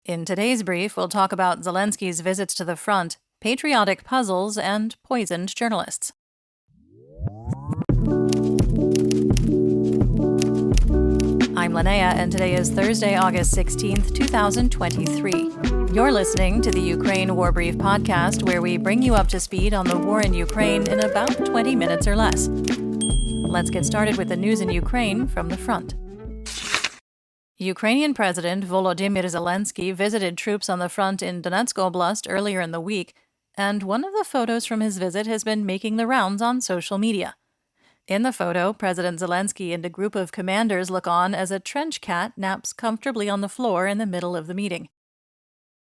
In today's brief, we'll talk about Zelensky's visits to the front, patriotic puzzles, and poisoned journalists. I'm Linnea, and today is Thursday, August 16th, 2023. You're listening to the Ukraine War Brief podcast, where we bring you up to speed on the war in Ukraine in about 20 minutes or less. Let's get started with the news in Ukraine from the front. Ukrainian President Volodymyr Zelenskyy visited troops on the front in Donetsk Oblast earlier in the week, and one of the photos from his visit has been making the rounds on social media. In the photo, President Zelenskyy and a group of commanders look on as a trench cat naps comfortably on the floor in the middle of the meeting.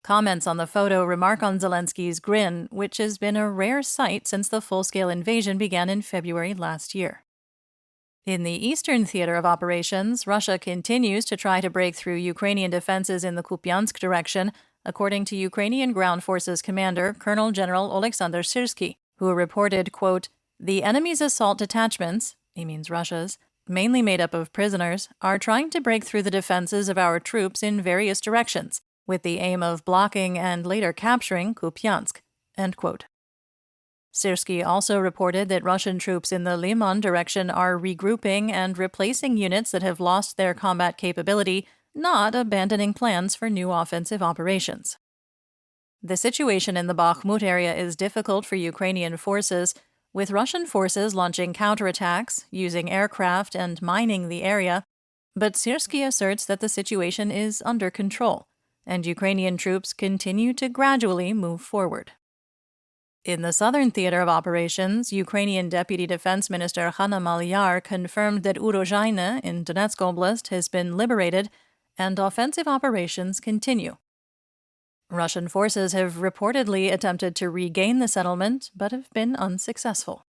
Comments on the photo remark on Zelenskyy's grin, which has been a rare sight since the full-scale invasion began in February last year. In the eastern theater of operations, Russia continues to try to break through Ukrainian defenses in the Kupiansk direction, according to Ukrainian Ground Forces commander Colonel General Oleksandr Syrskyi, who reported, quote, "The enemy's assault detachments," he means Russia's, mainly made up of prisoners, "are trying to break through the defenses of our troops in various directions, with the aim of blocking and later capturing Kupiansk," end quote. Syrskyi also reported that Russian troops in the Liman direction are regrouping and replacing units that have lost their combat capability, not abandoning plans for new offensive operations. The situation in the Bakhmut area is difficult for Ukrainian forces, with Russian forces launching counterattacks, using aircraft, and mining the area, but Syrskyi asserts that the situation is under control, and Ukrainian troops continue to gradually move forward. In the southern theater of operations, Ukrainian Deputy Defense Minister Hanna Maliar confirmed that Urozhaine in Donetsk Oblast has been liberated and offensive operations continue. Russian forces have reportedly attempted to regain the settlement, but have been unsuccessful.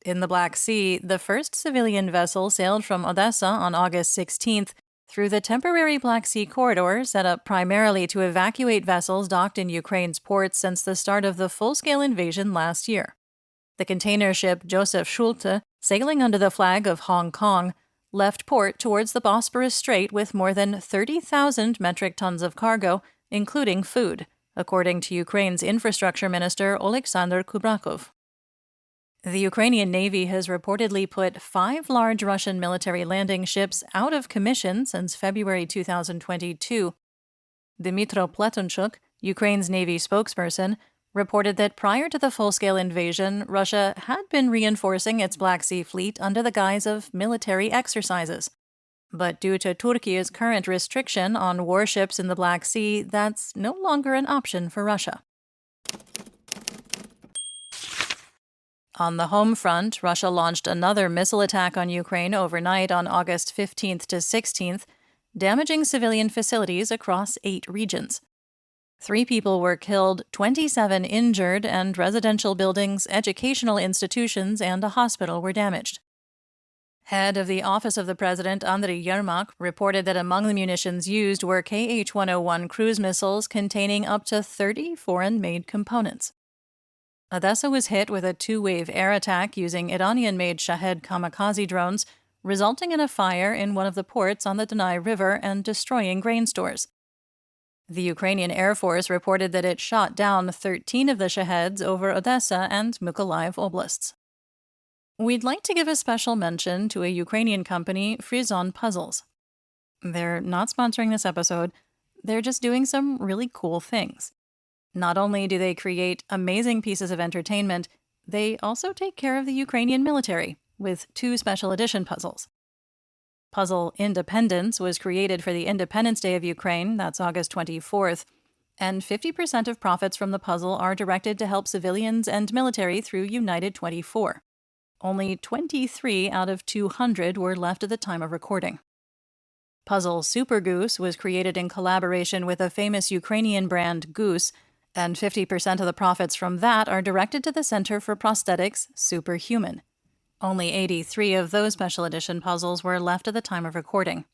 In the Black Sea, the first civilian vessel sailed from Odessa on August 16th through the temporary Black Sea corridor set up primarily to evacuate vessels docked in Ukraine's ports since the start of the full-scale invasion last year. The container ship Joseph Schulte, sailing under the flag of Hong Kong, left port towards the Bosporus Strait with more than 30,000 metric tons of cargo, including food, according to Ukraine's infrastructure minister Oleksandr Kubrakov. The Ukrainian Navy has reportedly put 5 large Russian military landing ships out of commission since February 2022. Dmytro Pletonchuk, Ukraine's Navy spokesperson, reported that prior to the full-scale invasion, Russia had been reinforcing its Black Sea fleet under the guise of military exercises. But due to Turkey's current restriction on warships in the Black Sea, that's no longer an option for Russia. On the home front, Russia launched another missile attack on Ukraine overnight on August 15th to 16th, damaging civilian facilities across 8 regions. 3 people were killed, 27 injured, and residential buildings, educational institutions, and a hospital were damaged. Head of the Office of the President, Andriy Yermak, reported that among the munitions used were Kh-101 cruise missiles containing up to 30 foreign-made components. Odessa was hit with a 2-wave air attack using Iranian-made Shahed kamikaze drones, resulting in a fire in one of the ports on the Dunay River and destroying grain stores. The Ukrainian Air Force reported that it shot down 13 of the Shaheds over Odessa and Mykolaiv oblasts. We'd like to give a special mention to a Ukrainian company, Frizon Puzzles. They're not sponsoring this episode, they're just doing some really cool things. Not only do they create amazing pieces of entertainment, they also take care of the Ukrainian military with 2 special edition puzzles. Puzzle Independence was created for the Independence Day of Ukraine, that's August 24th, and 50% of profits from the puzzle are directed to help civilians and military through United 24. Only 23 out of 200 were left at the time of recording. Puzzle Super Goose was created in collaboration with a famous Ukrainian brand, Goose, and 50% of the profits from that are directed to the Center for Prosthetics Superhuman. Only 83 of those special edition puzzles were left at the time of recording.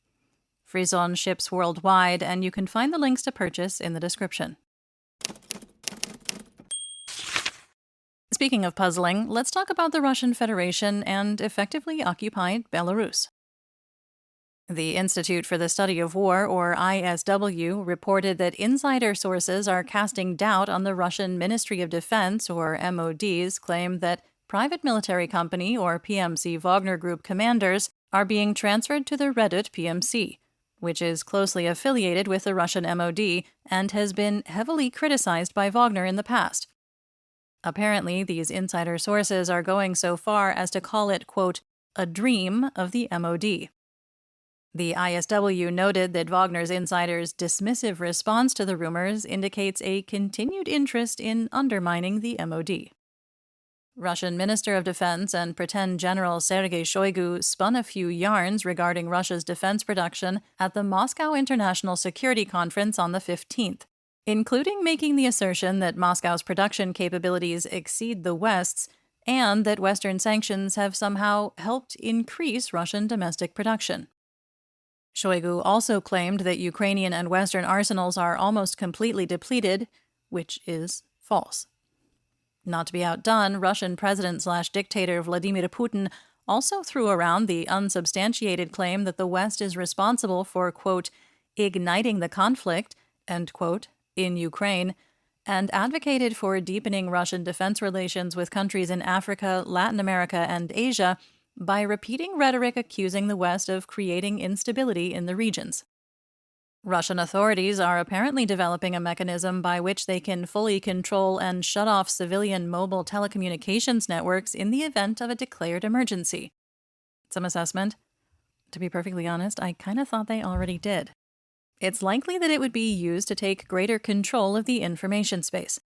Frizon ships worldwide, and you can find the links to purchase in the description. Speaking of puzzling, let's talk about the Russian Federation and effectively occupied Belarus. The Institute for the Study of War, or ISW, reported that insider sources are casting doubt on the Russian Ministry of Defense, or MOD's, claim that private military company, or PMC Wagner Group commanders, are being transferred to the Reddit PMC, which is closely affiliated with the Russian MOD and has been heavily criticized by Wagner in the past. Apparently, these insider sources are going so far as to call it, quote, a dream of the MOD. The ISW noted that Wagner's insiders' dismissive response to the rumors indicates a continued interest in undermining the MOD. Russian Minister of Defense and pretend General Sergei Shoigu spun a few yarns regarding Russia's defense production at the Moscow International Security Conference on the 15th, including making the assertion that Moscow's production capabilities exceed the West's and that Western sanctions have somehow helped increase Russian domestic production. Shoigu also claimed that Ukrainian and Western arsenals are almost completely depleted, which is false. Not to be outdone, Russian President/dictator Vladimir Putin also threw around the unsubstantiated claim that the West is responsible for, quote, igniting the conflict, end quote, in Ukraine, and advocated for deepening Russian defense relations with countries in Africa, Latin America, and Asia by repeating rhetoric accusing the West of creating instability in the regions. Russian authorities are apparently developing a mechanism by which they can fully control and shut off civilian mobile telecommunications networks in the event of a declared emergency. Some assessment? To be perfectly honest, I kind of thought they already did. It's likely that it would be used to take greater control of the information space.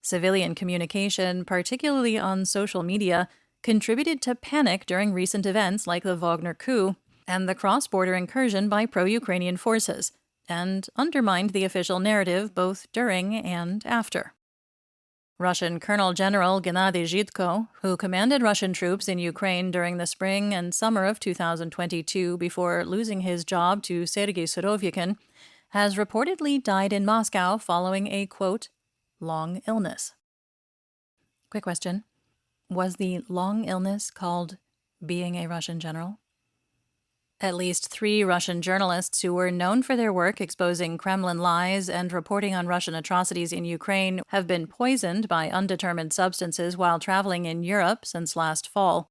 Civilian communication, particularly on social media, contributed to panic during recent events like the Wagner coup and the cross-border incursion by pro-Ukrainian forces, and undermined the official narrative both during and after. Russian Colonel General Gennady Zhitko, who commanded Russian troops in Ukraine during the spring and summer of 2022 before losing his job to Sergei Surovikin, has reportedly died in Moscow following a, quote, long illness. Quick question. Was the long illness called being a Russian general? At least 3 Russian journalists who were known for their work exposing Kremlin lies and reporting on Russian atrocities in Ukraine have been poisoned by undetermined substances while traveling in Europe since last fall.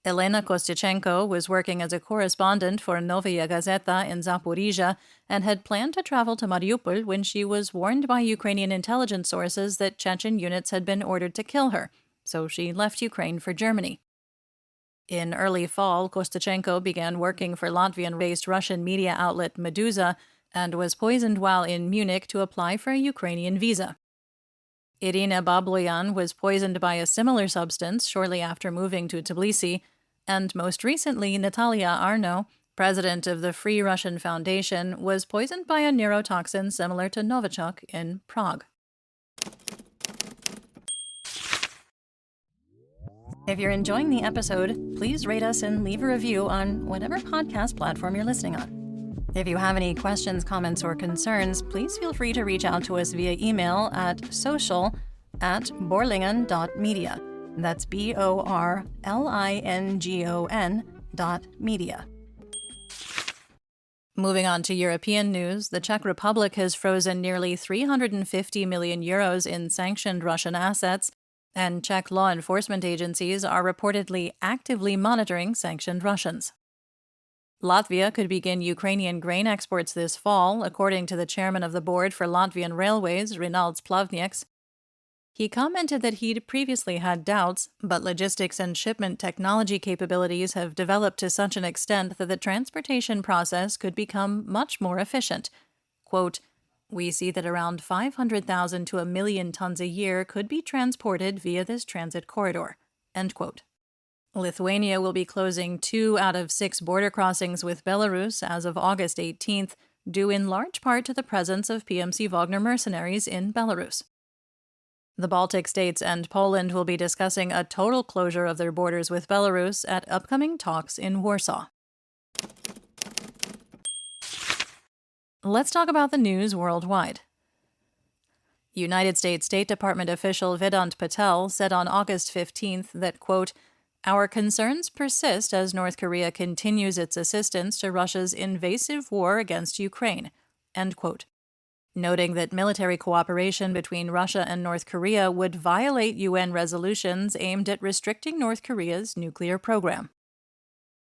Elena Kostychenko was working as a correspondent for Novaya Gazeta in Zaporizhia and had planned to travel to Mariupol when she was warned by Ukrainian intelligence sources that Chechen units had been ordered to kill her, so she left Ukraine for Germany. In early fall, Kostychenko began working for Latvian-based Russian media outlet Meduza and was poisoned while in Munich to apply for a Ukrainian visa. Irina Babloyan was poisoned by a similar substance shortly after moving to Tbilisi, and most recently, Natalia Arno, president of the Free Russian Foundation, was poisoned by a neurotoxin similar to Novichok in Prague. If you're enjoying the episode, please rate us and leave a review on whatever podcast platform you're listening on. If you have any questions, comments, or concerns, please feel free to reach out to us via email at social@borlingon.media. That's BORLINGON.media. Moving on to European news, the Czech Republic has frozen nearly 350 million euros in sanctioned Russian assets, and Czech law enforcement agencies are reportedly actively monitoring sanctioned Russians. Latvia could begin Ukrainian grain exports this fall, according to the chairman of the board for Latvian Railways, Rinalds Plavnieks. He commented that he'd previously had doubts, but logistics and shipment technology capabilities have developed to such an extent that the transportation process could become much more efficient. Quote, "We see that around 500,000 to 1 million tons a year could be transported via this transit corridor." End quote. Lithuania will be closing 2 out of 6 border crossings with Belarus as of August 18th, due in large part to the presence of PMC Wagner mercenaries in Belarus. The Baltic states and Poland will be discussing a total closure of their borders with Belarus at upcoming talks in Warsaw. Let's talk about the news worldwide. United States State Department official Vedant Patel said on August 15th that, quote, Our concerns persist as North Korea continues its assistance to Russia's invasive war against Ukraine, end quote. Noting that military cooperation between Russia and North Korea would violate UN resolutions aimed at restricting North Korea's nuclear program.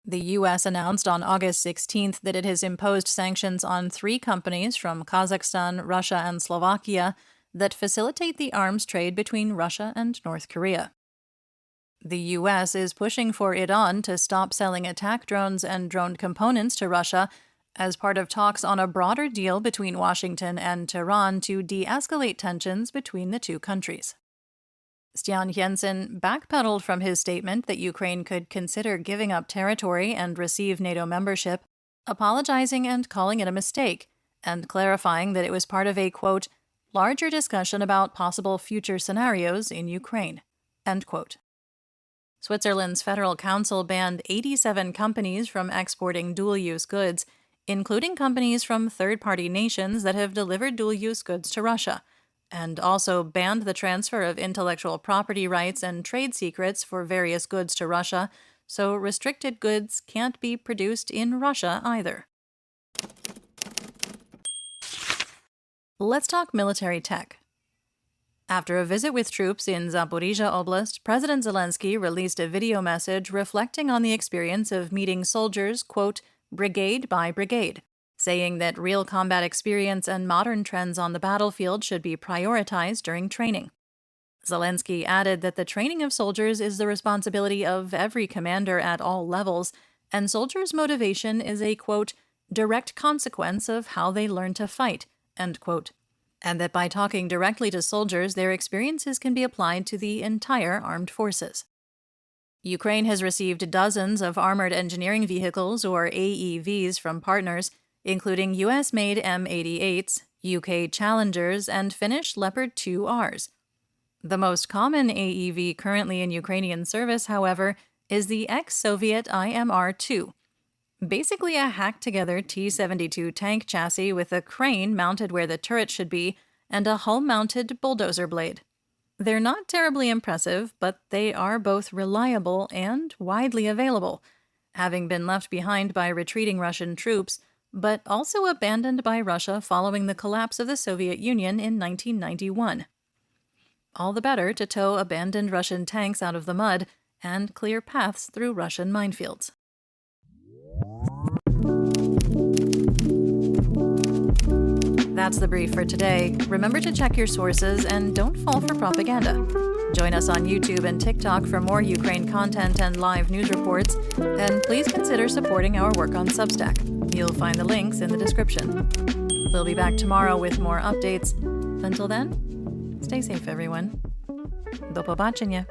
The U.S. announced on August 16th that it has imposed sanctions on 3 companies from Kazakhstan, Russia, and Slovakia that facilitate the arms trade between Russia and North Korea. The U.S. is pushing for Iran to stop selling attack drones and drone components to Russia as part of talks on a broader deal between Washington and Tehran to de-escalate tensions between the 2 countries. Stian Jensen backpedaled from his statement that Ukraine could consider giving up territory and receive NATO membership, apologizing and calling it a mistake, and clarifying that it was part of a, quote, larger discussion about possible future scenarios in Ukraine, end quote. Switzerland's Federal Council banned 87 companies from exporting dual-use goods, including companies from third-party nations that have delivered dual-use goods to Russia, and also banned the transfer of intellectual property rights and trade secrets for various goods to Russia, so restricted goods can't be produced in Russia either. Let's talk military tech. After a visit with troops in Zaporizhzhia Oblast, President Zelenskyy released a video message reflecting on the experience of meeting soldiers, quote, brigade by brigade, saying that real combat experience and modern trends on the battlefield should be prioritized during training. Zelenskyy added that the training of soldiers is the responsibility of every commander at all levels, and soldiers' motivation is a, quote, direct consequence of how they learn to fight, end quote, and that by talking directly to soldiers, their experiences can be applied to the entire armed forces. Ukraine has received dozens of armored engineering vehicles, or AEVs, from partners, including US-made M88s, UK Challengers, and Finnish Leopard 2Rs. The most common AEV currently in Ukrainian service, however, is the ex-Soviet IMR-2, basically a hacked-together T-72 tank chassis with a crane mounted where the turret should be and a hull-mounted bulldozer blade. They're not terribly impressive, but they are both reliable and widely available, having been left behind by retreating Russian troops, but also abandoned by Russia following the collapse of the Soviet Union in 1991. All the better to tow abandoned Russian tanks out of the mud and clear paths through Russian minefields. That's the brief for today. Remember to check your sources and don't fall for propaganda. Join us on YouTube and TikTok for more Ukraine content and live news reports, and please consider supporting our work on Substack. You'll find the links in the description. We'll be back tomorrow with more updates. Until then, stay safe, everyone. Do pobачення.